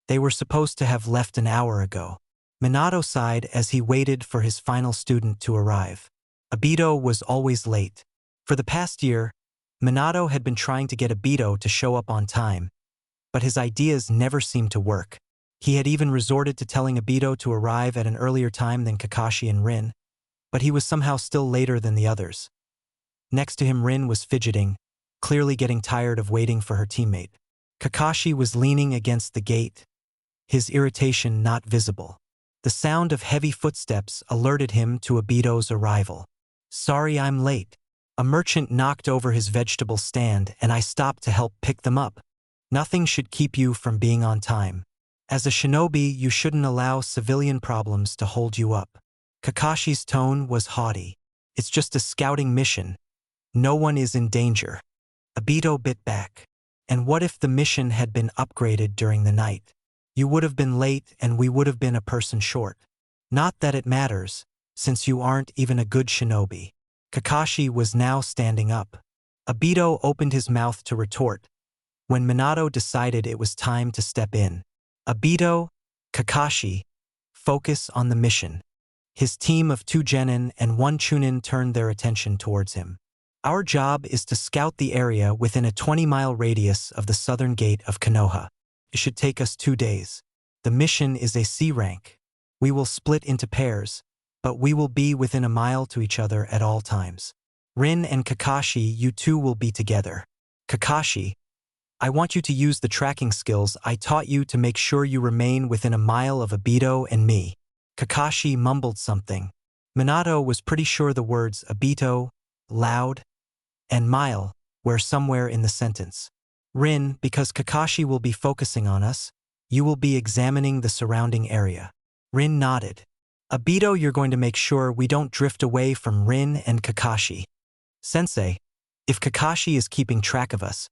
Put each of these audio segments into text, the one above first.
They were supposed to have left an hour ago. Minato sighed as he waited for his final student to arrive. Obito was always late. For the past year, Minato had been trying to get Obito to show up on time, but his ideas never seemed to work. He had even resorted to telling Obito to arrive at an earlier time than Kakashi and Rin, but he was somehow still later than the others. Next to him, Rin was fidgeting, clearly getting tired of waiting for her teammate. Kakashi was leaning against the gate, his irritation not visible. The sound of heavy footsteps alerted him to Obito's arrival. "Sorry I'm late. A merchant knocked over his vegetable stand and I stopped to help pick them up. Nothing should keep you from being on time. As a shinobi, you shouldn't allow civilian problems to hold you up." Kakashi's tone was haughty. "It's just a scouting mission. No one is in danger." Obito bit back. "And what if the mission had been upgraded during the night? You would have been late and we would have been a person short. Not that it matters, since you aren't even a good shinobi." Kakashi was now standing up. Obito opened his mouth to retort, when Minato decided it was time to step in. "Obito, Kakashi, focus on the mission." His team of 2 genin and 1 chunin turned their attention towards him. "Our job is to scout the area within a 20-mile radius of the southern gate of Konoha. It should take us 2 days. The mission is a C rank. We will split into pairs, but we will be within a mile to each other at all times. Rin and Kakashi, you two will be together. Kakashi, I want you to use the tracking skills I taught you to make sure you remain within a mile of Obito and me." Kakashi mumbled something. Minato was pretty sure the words Obito, loud, and mile were somewhere in the sentence. "Rin, because Kakashi will be focusing on us, you will be examining the surrounding area." Rin nodded. "Obito, you're going to make sure we don't drift away from Rin and Kakashi." "Sensei, if Kakashi is keeping track of us,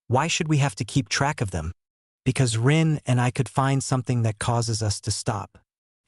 why should we have to keep track of them?" "Because Rin and I could find something that causes us to stop.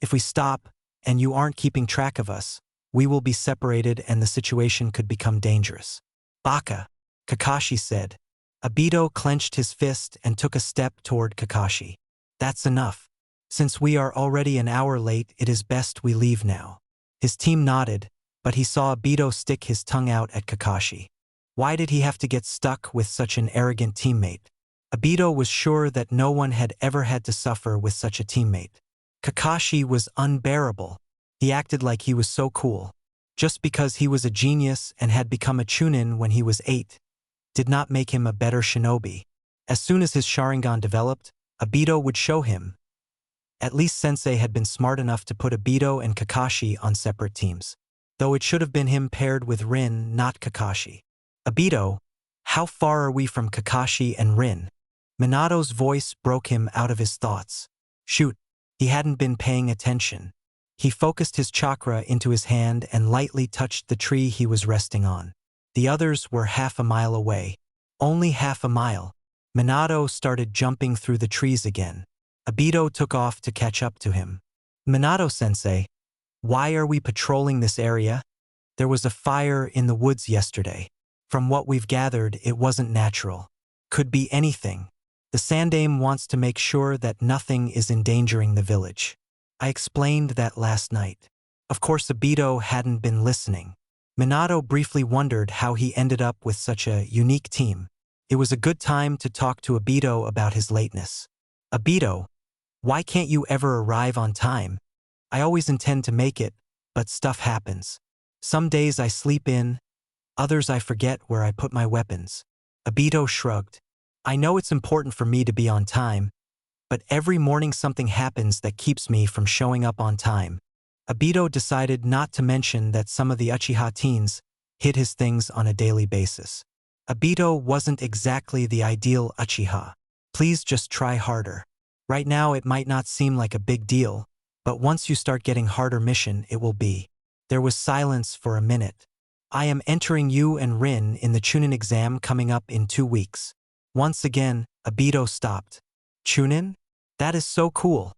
If we stop, and you aren't keeping track of us, we will be separated and the situation could become dangerous." "Baka," Kakashi said. Obito clenched his fist and took a step toward Kakashi. "That's enough. Since we are already an hour late, it is best we leave now." His team nodded, but he saw Obito stick his tongue out at Kakashi. Why did he have to get stuck with such an arrogant teammate? Obito was sure that no one had ever had to suffer with such a teammate. Kakashi was unbearable. He acted like he was so cool. Just because he was a genius and had become a chunin when he was 8, did not make him a better shinobi. As soon as his Sharingan developed, Obito would show him. At least Sensei had been smart enough to put Obito and Kakashi on separate teams. Though it should have been him paired with Rin, not Kakashi. "Obito, how far are we from Kakashi and Rin?" Minato's voice broke him out of his thoughts. Shoot, he hadn't been paying attention. He focused his chakra into his hand and lightly touched the tree he was resting on. The others were half a mile away. Only half a mile. Minato started jumping through the trees again. Obito took off to catch up to him. "Minato-sensei, why are we patrolling this area? There was a fire in the woods yesterday. From what we've gathered, it wasn't natural. Could be anything. The Sandaime wants to make sure that nothing is endangering the village. I explained that last night." Of course, Obito hadn't been listening. Minato briefly wondered how he ended up with such a unique team. It was a good time to talk to Obito about his lateness. "Obito, why can't you ever arrive on time? I always intend to make it, but stuff happens. Some days I sleep in, others I forget where I put my weapons." Obito shrugged. "I know it's important for me to be on time, but every morning something happens that keeps me from showing up on time." Obito decided not to mention that some of the Uchiha teens hid his things on a daily basis. Obito wasn't exactly the ideal Uchiha. Please just try harder. Right now it might not seem like a big deal, but once you start getting harder mission, it will be. There was silence for a minute. "I am entering you and Rin in the Chunin exam coming up in 2 weeks. Once again, Obito stopped. "Chunin? That is so cool."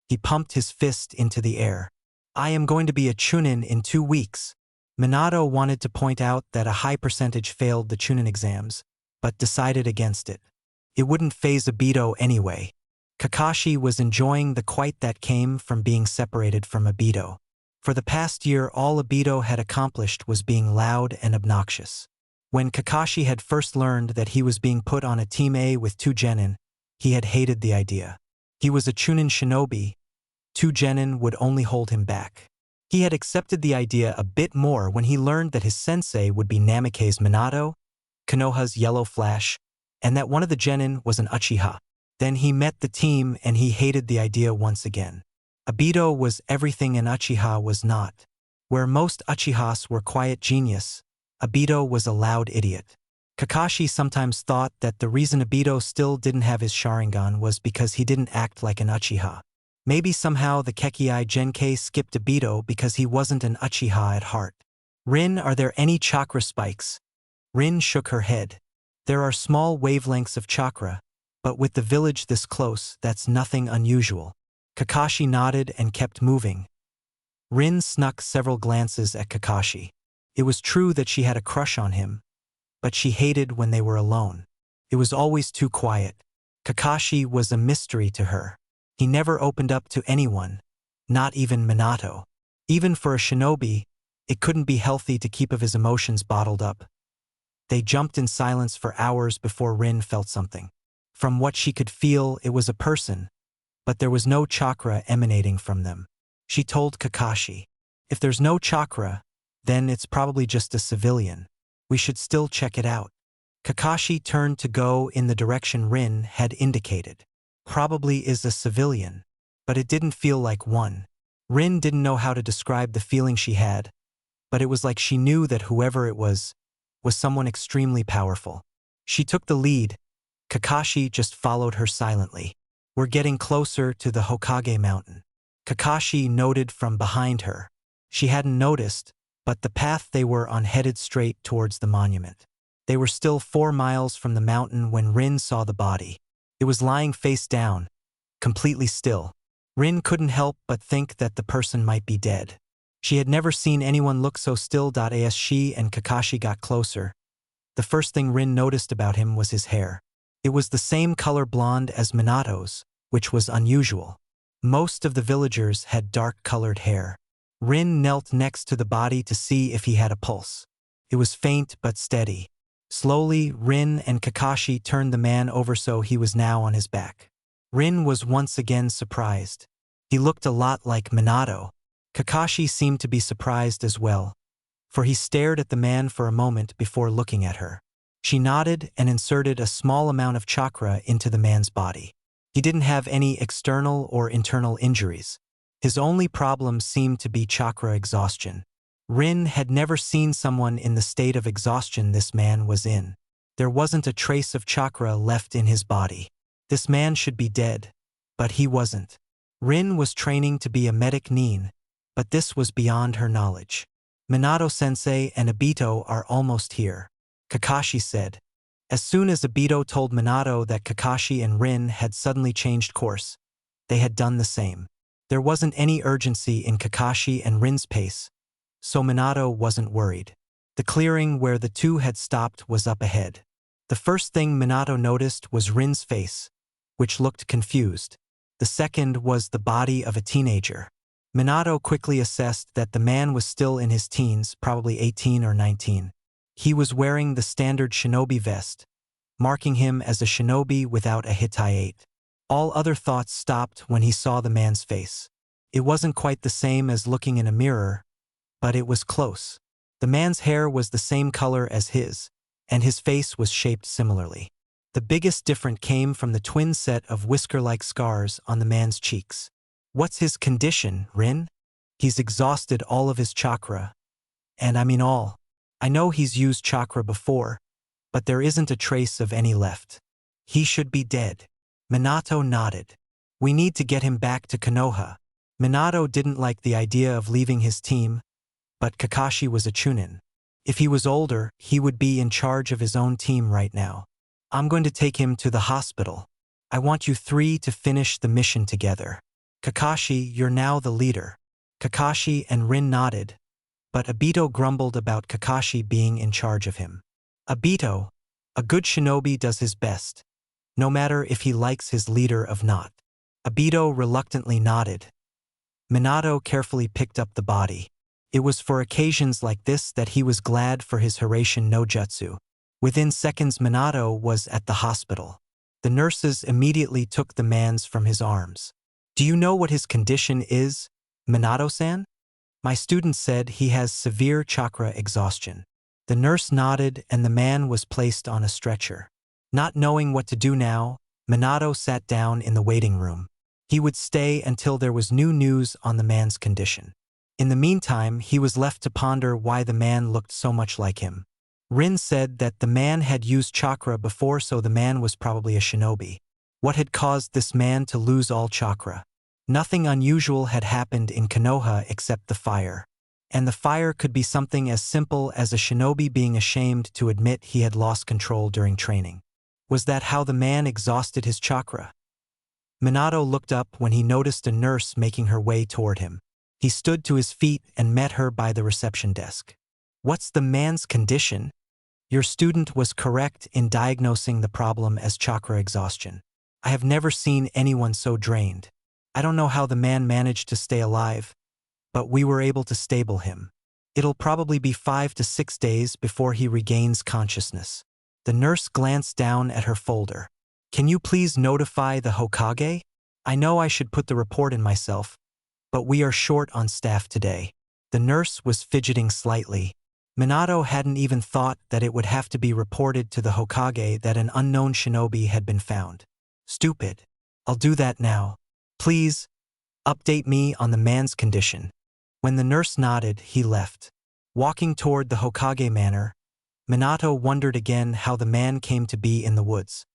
He pumped his fist into the air. "I am going to be a Chunin in 2 weeks. Minato wanted to point out that a high percentage failed the Chunin exams, but decided against it. It wouldn't faze Obito anyway. Kakashi was enjoying the quiet that came from being separated from Obito. For the past year, all Obito had accomplished was being loud and obnoxious. When Kakashi had first learned that he was being put on a Team A with two Genin, he had hated the idea. He was a Chunin shinobi. Two Genin would only hold him back. He had accepted the idea a bit more when he learned that his sensei would be Namake's Minato, Konoha's Yellow Flash, and that one of the Genin was an Uchiha. Then he met the team and he hated the idea once again. Obito was everything an Uchiha was not. Where most Uchihas were quiet genius, Obito was a loud idiot. Kakashi sometimes thought that the reason Obito still didn't have his Sharingan was because he didn't act like an Uchiha. Maybe somehow the Kekkai Genkei skipped Obito because he wasn't an Uchiha at heart. Rin, are there any chakra spikes? Rin shook her head. There are small wavelengths of chakra, but with the village this close, that's nothing unusual. Kakashi nodded and kept moving. Rin snuck several glances at Kakashi. It was true that she had a crush on him, but she hated when they were alone. It was always too quiet. Kakashi was a mystery to her. He never opened up to anyone, not even Minato. Even for a shinobi, it couldn't be healthy to keep of his emotions bottled up. They jumped in silence for hours before Rin felt something. From what she could feel, it was a person, but there was no chakra emanating from them. She told Kakashi, "If there's no chakra, then it's probably just a civilian. We should still check it out." Kakashi turned to go in the direction Rin had indicated. Probably is a civilian, but it didn't feel like one. Rin didn't know how to describe the feeling she had, but it was like she knew that whoever it was someone extremely powerful. She took the lead. Kakashi just followed her silently. We're getting closer to the Hokage mountain. Kakashi noted from behind her. She hadn't noticed, but the path they were on headed straight towards the monument. They were still 4 miles from the mountain when Rin saw the body. It was lying face down, completely still. Rin couldn't help but think that the person might be dead. She had never seen anyone look so still. As she and Kakashi got closer, the first thing Rin noticed about him was his hair. It was the same color blonde as Minato's, which was unusual. Most of the villagers had dark-colored hair. Rin knelt next to the body to see if he had a pulse. It was faint but steady. Slowly, Rin and Kakashi turned the man over so he was now on his back. Rin was once again surprised. He looked a lot like Minato. Kakashi seemed to be surprised as well, for he stared at the man for a moment before looking at her. She nodded and inserted a small amount of chakra into the man's body. He didn't have any external or internal injuries. His only problem seemed to be chakra exhaustion. Rin had never seen someone in the state of exhaustion this man was in. There wasn't a trace of chakra left in his body. This man should be dead, but he wasn't. Rin was training to be a medic nin, but this was beyond her knowledge. Minato-sensei and Obito are almost here, Kakashi said. As soon as Obito told Minato that Kakashi and Rin had suddenly changed course, they had done the same. There wasn't any urgency in Kakashi and Rin's pace, so Minato wasn't worried. The clearing where the two had stopped was up ahead. The first thing Minato noticed was Rin's face, which looked confused. The second was the body of a teenager. Minato quickly assessed that the man was still in his teens, probably 18 or 19. He was wearing the standard shinobi vest, marking him as a shinobi without a hitayate. All other thoughts stopped when he saw the man's face. It wasn't quite the same as looking in a mirror, but it was close. The man's hair was the same color as his, and his face was shaped similarly. The biggest difference came from the twin set of whisker-like scars on the man's cheeks. What's his condition, Rin? He's exhausted all of his chakra. And I mean all. I know he's used chakra before, but there isn't a trace of any left. He should be dead. Minato nodded. We need to get him back to Konoha. Minato didn't like the idea of leaving his team, but Kakashi was a Chunin. If he was older, he would be in charge of his own team right now. I'm going to take him to the hospital. I want you three to finish the mission together. Kakashi, you're now the leader. Kakashi and Rin nodded, but Obito grumbled about Kakashi being in charge of him. Obito, a good shinobi does his best, no matter if he likes his leader or not. Obito reluctantly nodded. Minato carefully picked up the body. It was for occasions like this that he was glad for his Hiraishin no Jutsu. Within seconds Minato was at the hospital. The nurses immediately took the man's from his arms. "Do you know what his condition is, Minato-san?" "My student said he has severe chakra exhaustion." The nurse nodded and the man was placed on a stretcher. Not knowing what to do now, Minato sat down in the waiting room. He would stay until there was new news on the man's condition. In the meantime, he was left to ponder why the man looked so much like him. Rin said that the man had used chakra before, so the man was probably a shinobi. What had caused this man to lose all chakra? Nothing unusual had happened in Konoha except the fire. And the fire could be something as simple as a shinobi being ashamed to admit he had lost control during training. Was that how the man exhausted his chakra? Minato looked up when he noticed a nurse making her way toward him. He stood to his feet and met her by the reception desk. "What's the man's condition?" "Your student was correct in diagnosing the problem as chakra exhaustion. I have never seen anyone so drained. I don't know how the man managed to stay alive, but we were able to stable him. It'll probably be 5 to 6 days before he regains consciousness." The nurse glanced down at her folder. "Can you please notify the Hokage? I know I should put the report in myself, but we are short on staff today." The nurse was fidgeting slightly. Minato hadn't even thought that it would have to be reported to the Hokage that an unknown shinobi had been found. "Stupid. I'll do that now. Please, update me on the man's condition." When the nurse nodded, he left. Walking toward the Hokage manor, Minato wondered again how the man came to be in the woods.